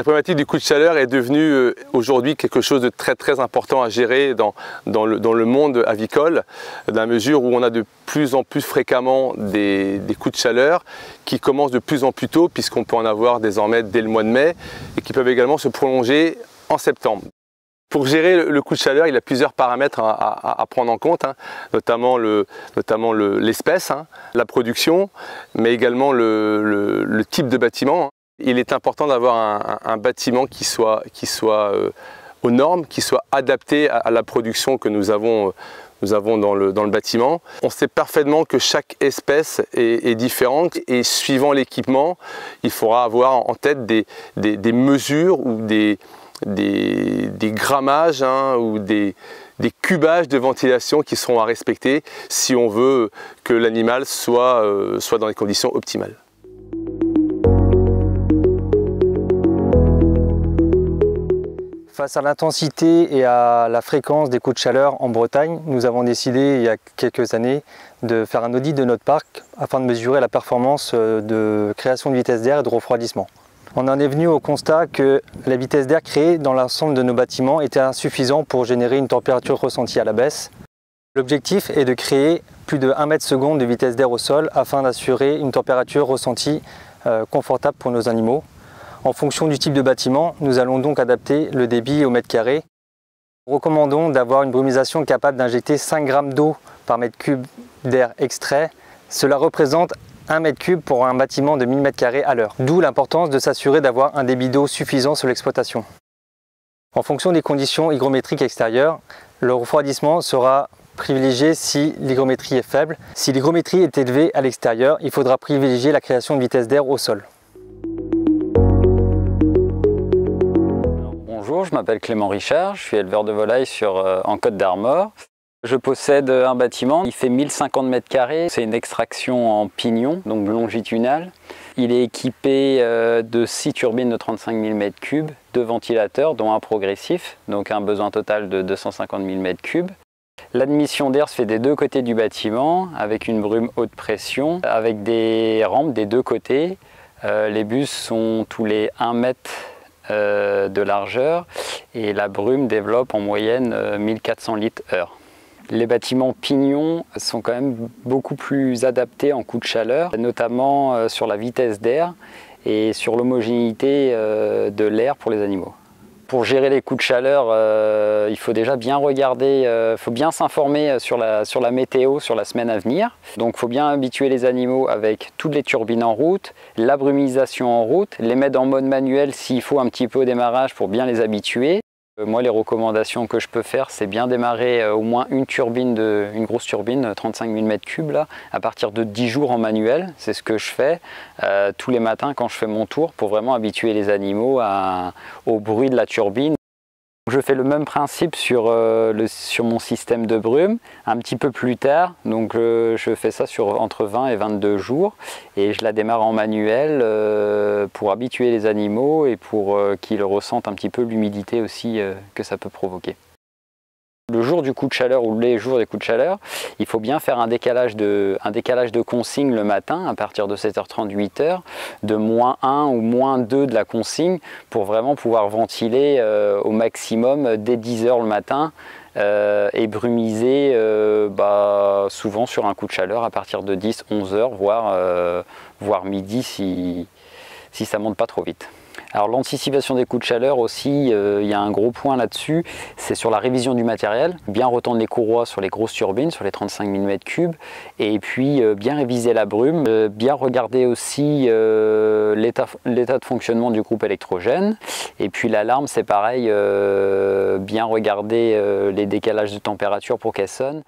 problématique du coup de chaleur est devenue aujourd'hui quelque chose de très important à gérer dans le monde avicole, dans la mesure où on a de plus en plus fréquemment des coups de chaleur qui commencent de plus en plus tôt, puisqu'on peut en avoir désormais dès le mois de mai, et qui peuvent également se prolonger en septembre. Pour gérer le coup de chaleur, il y a plusieurs paramètres à prendre en compte, notamment l'espèce, la production, mais également le type de bâtiment. Il est important d'avoir un bâtiment qui soit aux normes, qui soit adapté à la production que nous avons dans le bâtiment. On sait parfaitement que chaque espèce est différente, et suivant l'équipement, il faudra avoir en tête des mesures ou des grammages ou des cubages de ventilation qui seront à respecter si on veut que l'animal soit dans des conditions optimales. Face à l'intensité et à la fréquence des coups de chaleur en Bretagne, nous avons décidé il y a quelques années de faire un audit de notre parc afin de mesurer la performance de création de vitesse d'air et de refroidissement. On en est venu au constat que la vitesse d'air créée dans l'ensemble de nos bâtiments était insuffisante pour générer une température ressentie à la baisse. L'objectif est de créer plus de 1 m/s de vitesse d'air au sol afin d'assurer une température ressentie confortable pour nos animaux. En fonction du type de bâtiment, nous allons donc adapter le débit au mètre carré. Nous recommandons d'avoir une brumisation capable d'injecter 5 g d'eau par mètre cube d'air extrait. Cela représente 1 m3 pour un bâtiment de 1000 m² à l'heure. D'où l'importance de s'assurer d'avoir un débit d'eau suffisant sur l'exploitation. En fonction des conditions hygrométriques extérieures, le refroidissement sera privilégié si l'hygrométrie est faible. Si l'hygrométrie est élevée à l'extérieur, il faudra privilégier la création de vitesse d'air au sol. Bonjour, je m'appelle Clément Richard, je suis éleveur de volailles en Côte d'Armor. Je possède un bâtiment, il fait 1050 m², c'est une extraction en pignon, donc longitudinal. Il est équipé de 6 turbines de 35 000 m3, 2 ventilateurs dont un progressif, donc un besoin total de 250 000 m3. L'admission d'air se fait des deux côtés du bâtiment avec une brume haute pression, avec des rampes des deux côtés. Les bus sont tous les 1 mètre de largeur et la brume développe en moyenne 1400 litres/heure. Les bâtiments pignons sont quand même beaucoup plus adaptés en coup de chaleur, notamment sur la vitesse d'air et sur l'homogénéité de l'air pour les animaux. Pour gérer les coups de chaleur, il faut déjà bien regarder, il faut bien s'informer sur la météo, sur la semaine à venir. Donc il faut bien habituer les animaux avec toutes les turbines en route, la brumisation en route, les mettre en mode manuel s'il faut un petit peu au démarrage pour bien les habituer. Moi, les recommandations que je peux faire, c'est bien démarrer au moins une grosse turbine, 35 000 m3, là, à partir de 10 jours en manuel. C'est ce que je fais tous les matins quand je fais mon tour pour vraiment habituer les animaux au bruit de la turbine. Je fais le même principe sur mon système de brume, un petit peu plus tard, donc je fais ça entre 20 et 22 jours et je la démarre en manuel pour habituer les animaux et pour qu'ils ressentent un petit peu l'humidité aussi que ça peut provoquer. Le jour du coup de chaleur ou les jours des coups de chaleur, il faut bien faire un décalage de consigne le matin à partir de 7h30, 8h, de -1 ou -2 de la consigne pour vraiment pouvoir ventiler au maximum dès 10h le matin et brumiser souvent sur un coup de chaleur à partir de 10-11h, voire midi si ça monte pas trop vite. Alors l'anticipation des coups de chaleur aussi, il y a un gros point là-dessus, c'est sur la révision du matériel, bien retendre les courroies sur les grosses turbines, sur les 35 000 m3, et puis bien réviser la brume, bien regarder aussi l'état de fonctionnement du groupe électrogène, et puis l'alarme c'est pareil, bien regarder les décalages de température pour qu'elle sonne.